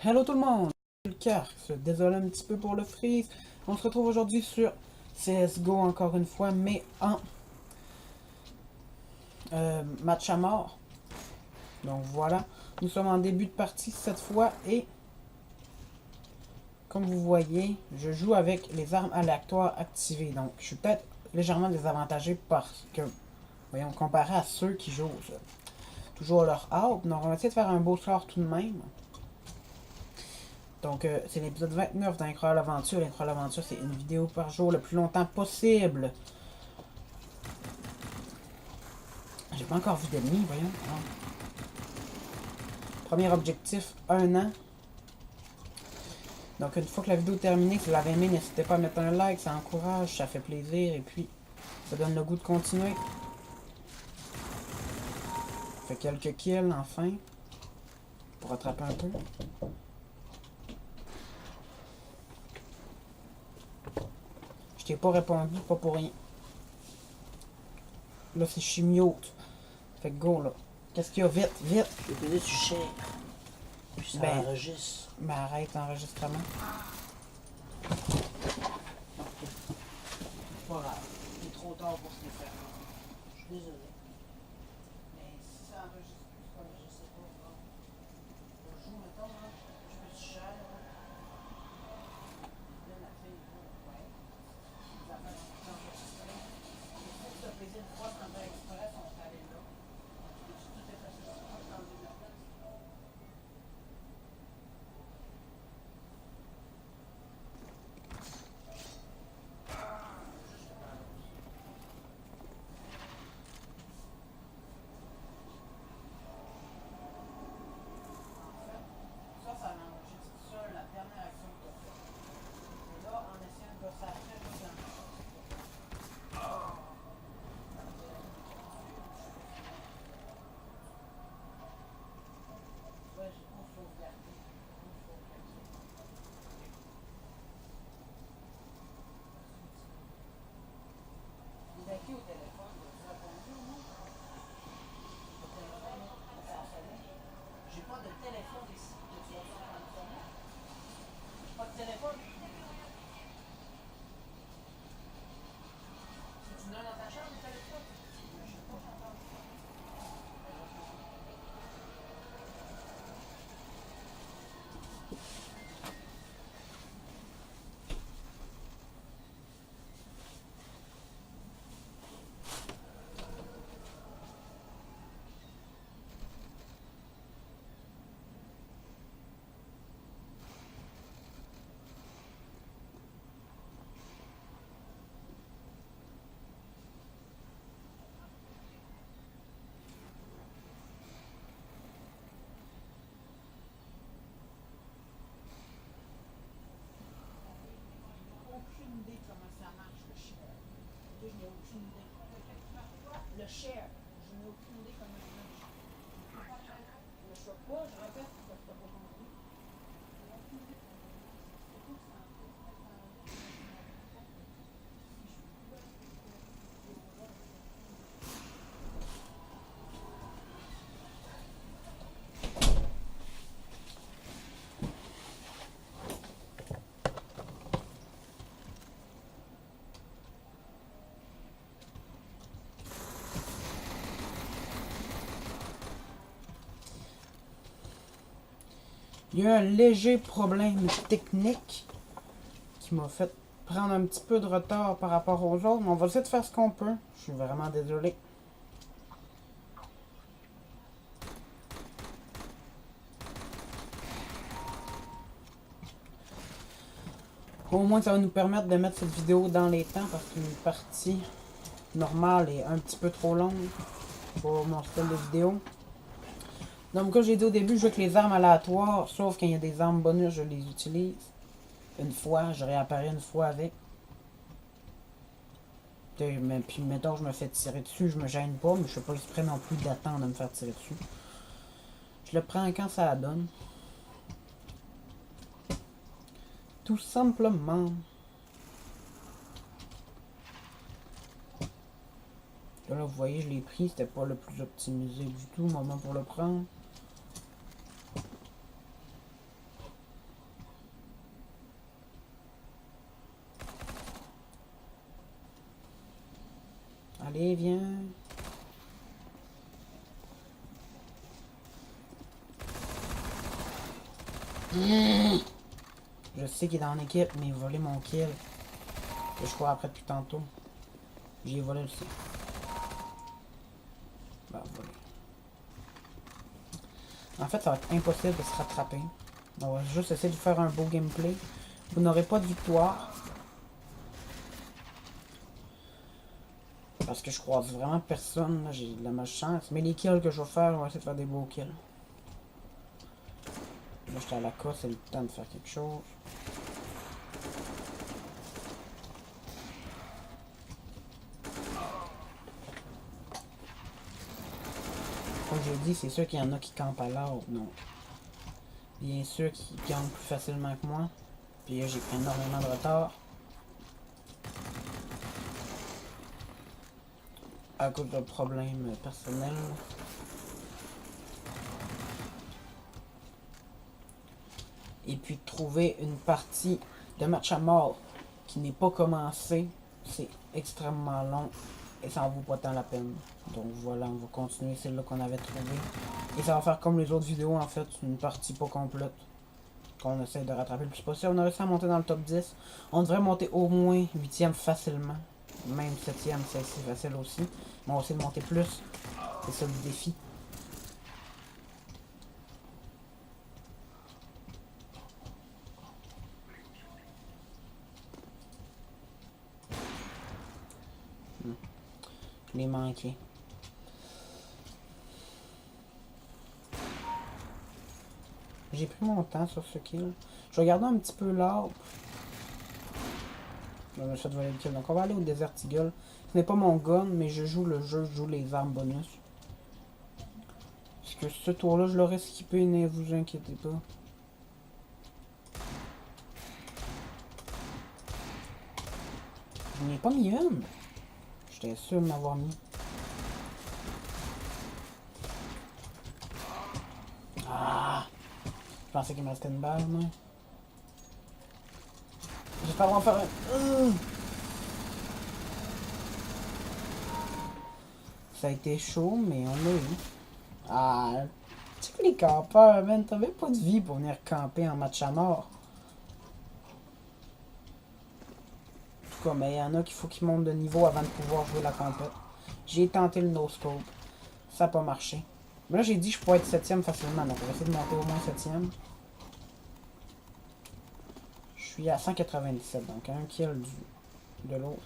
Hello tout le monde, c'est le Carx. Désolé un petit peu pour le freeze. On se retrouve aujourd'hui sur CSGO encore une fois, mais en match à mort. Donc voilà, nous sommes en début de partie cette fois et comme vous voyez, je joue avec les armes aléatoires activées. Donc je suis peut-être légèrement désavantagé parce que, voyons, comparé à ceux qui jouent toujours leur harpe. Donc on va essayer de faire un beau score tout de même. Donc, c'est l'épisode 29 d'Incroyable Aventure. L'Incroyable Aventure, c'est une vidéo par jour le plus longtemps possible. J'ai pas encore vu d'ennemis, voyons. Ah. Premier objectif, 1 an. Donc, une fois que la vidéo est terminée, si vous l'avez aimé, n'hésitez pas à mettre un like, ça encourage, ça fait plaisir, et puis, ça donne le goût de continuer. Fait quelques kills, enfin, pour rattraper un peu. Je t'ai pas répondu, pas pour rien. Là, c'est chimiote. Fait que go, là. Qu'est-ce qu'il y a? Vite, vite! Je peux dire, tu cher. Puis ça enregistre. Ben arrête l'enregistrement. Pas grave. Il est trop tard pour se les faire. Je suis désolé. Mais si ça enregistre plus, comme je sais pas. On joue, mettons, là. Je peux te cher, là. Là, la fille, ouais. Les affaires sont enregistrées. Les trucs de plaisir de voir sans faire exprès sont allés là. Peux-tu tout effacer ça pour changer la place? Ça l'enregistre sur la dernière action que tu as faite. Et là, en essayant de gosser après, là, c'est ouais, j'ai pas sauvegardé. Il est qui au téléphone? Tu as répondu au moins? Au téléphone, ça a sonné. J'ai pas de téléphone ici. Tu vas faire un sonner? J'ai pas de téléphone. Si tu n'as dans ta chambre, le téléphone? Je sais pas, j'entends. Aucune idée de comment ça marche, le share. Je n'ai aucune idée. Le share, je n'ai aucune idée comment ça marche. Je ne sais pas, je répète, parce que tu n'as pas compris. Il y a eu un léger problème technique qui m'a fait prendre un petit peu de retard par rapport aux autres, mais on va essayer de faire ce qu'on peut. Je suis vraiment désolé. Au moins, ça va nous permettre de mettre cette vidéo dans les temps parce qu'une partie normale est un petit peu trop longue pour mon style de vidéo. Donc, comme j'ai dit au début, je joue avec les armes aléatoires, sauf quand il y a des armes bonus, je les utilise. Une fois, je réapparais une fois avec. Puis, mettons, je me fais tirer dessus, je me gêne pas, mais je suis pas exprès non plus d'attendre de me faire tirer dessus. Je le prends quand ça la donne. Tout simplement. Là, vous voyez, je l'ai pris, c'était pas le plus optimisé du tout, moment pour le prendre. Allez, viens. Je sais qu'il est dans l'équipe, mais il volait mon kill. Que je cours après depuis tantôt. J'ai volé aussi. Bah, volé. En fait, ça va être impossible de se rattraper. On va juste essayer de faire un beau gameplay. Vous n'aurez pas de victoire. Parce que je croise vraiment personne. J'ai de la malchance. Mais les kills que je vais faire, on va essayer de faire des beaux kills. Là, j'étais à la cosse, c'est le temps de faire quelque chose. Comme j'ai dit, c'est sûr qu'il y en a qui campent à l'arbre, non. Bien sûr qu'ils campent plus facilement que moi. Puis j'ai pris énormément de retard. À cause de problèmes personnels. Et puis trouver une partie de match à mort qui n'est pas commencée, c'est extrêmement long et ça en vaut pas tant la peine. Donc voilà, on va continuer celle-là qu'on avait trouvée. Et ça va faire comme les autres vidéos en fait, une partie pas complète qu'on essaie de rattraper le plus possible. On a réussi à monter dans le top 10. On devrait monter au moins 8e facilement. Même 7e, c'est facile aussi. Mais on va essayer de monter plus. C'est ça le défi. Je l'ai manqué. J'ai pris mon temps sur ce kill. Je vais regarder un petit peu l'arbre. Je me suis fait voler le kill. Donc on va aller au Desert Eagle. Ce n'est pas mon gun, mais je joue le jeu, je joue les armes bonus. Parce que ce tour-là, je l'aurais skippé, ne vous inquiétez pas. Je n'ai pas mis une. J'étais sûr de m'avoir mis. Ah! Je pensais qu'il me restait une balle, moi. J'espère qu'on va faire un... Ça a été chaud, mais on l'a eu. Ah! Tu sais que les campeurs, man, t'avais pas de vie pour venir camper en match à mort. En tout cas, mais il y en a qu'il faut qu'ils montent de niveau avant de pouvoir jouer la compète. J'ai tenté le no-scope. Ça n'a pas marché. Mais là, j'ai dit que je pourrais être 7e facilement, donc on va essayer de monter au moins 7e. Je suis à 197, donc un kill de l'autre.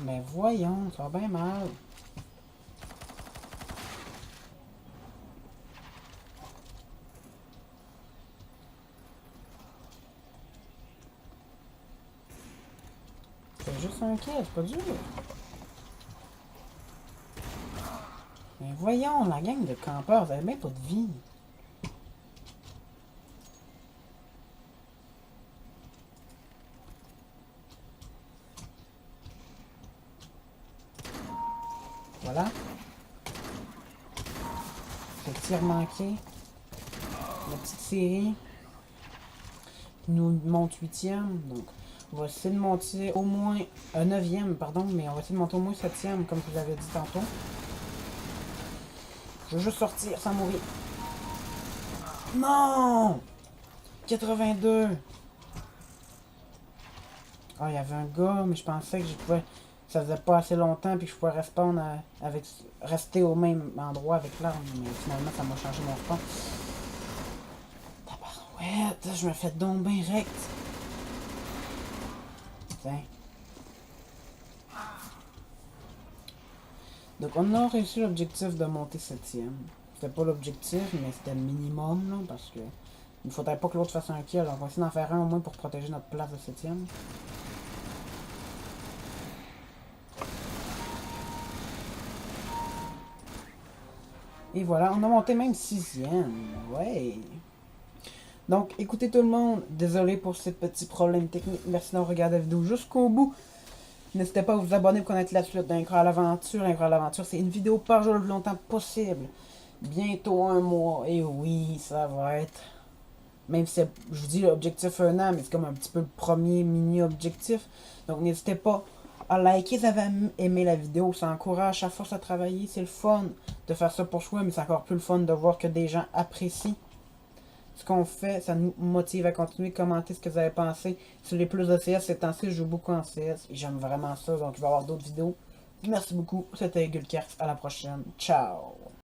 Mais voyons, ça va bien mal. C'est juste un kill, c'est pas dur. Mais voyons, la gang de campeurs, vous avez même pas de vie. Voilà. Le tir manqué. La petite série. Il nous monte 8e. Donc, on va essayer de monter au moins 9e, pardon, mais on va essayer de monter au moins 7e, comme je vous l'avais dit tantôt. Je veux juste sortir sans mourir. Non! 82! Ah, il y avait un gars, mais je pensais que je pouvais... Ça faisait pas assez longtemps, puis que je pouvais rester au même endroit avec l'arme. Mais finalement, ça m'a changé mon front. Tabarouette, je me fais donc bien rect. Tiens. Donc, on a réussi l'objectif de monter 7e. C'était pas l'objectif, mais c'était le minimum, là, parce que... Il ne faudrait pas que l'autre fasse un kill. Alors, on va essayer d'en faire un au moins pour protéger notre place de 7e. Et voilà, on a monté même 6e. Ouais. Donc, écoutez tout le monde, désolé pour ces petits problèmes techniques. Merci d'avoir regardé la vidéo jusqu'au bout. N'hésitez pas à vous abonner pour connaître la suite d'Incroyable Aventure. Incroyable Aventure, c'est une vidéo par jour le plus longtemps possible. Bientôt un mois. Et oui, ça va être Même si je vous dis l'objectif 1 an, mais c'est comme un petit peu le premier mini-objectif. Donc n'hésitez pas à liker si vous avez aimé la vidéo. Ça encourage à force à travailler. C'est le fun de faire ça pour soi, mais c'est encore plus le fun de voir que des gens apprécient ce qu'on fait. Ça nous motive à continuer. Commentez ce que vous avez pensé. Si vous voulez plus de CS, ces temps-ci, je joue beaucoup en CS. Et j'aime vraiment ça. Donc il va y avoir d'autres vidéos. Merci beaucoup. C'était Gulkers. À la prochaine. Ciao.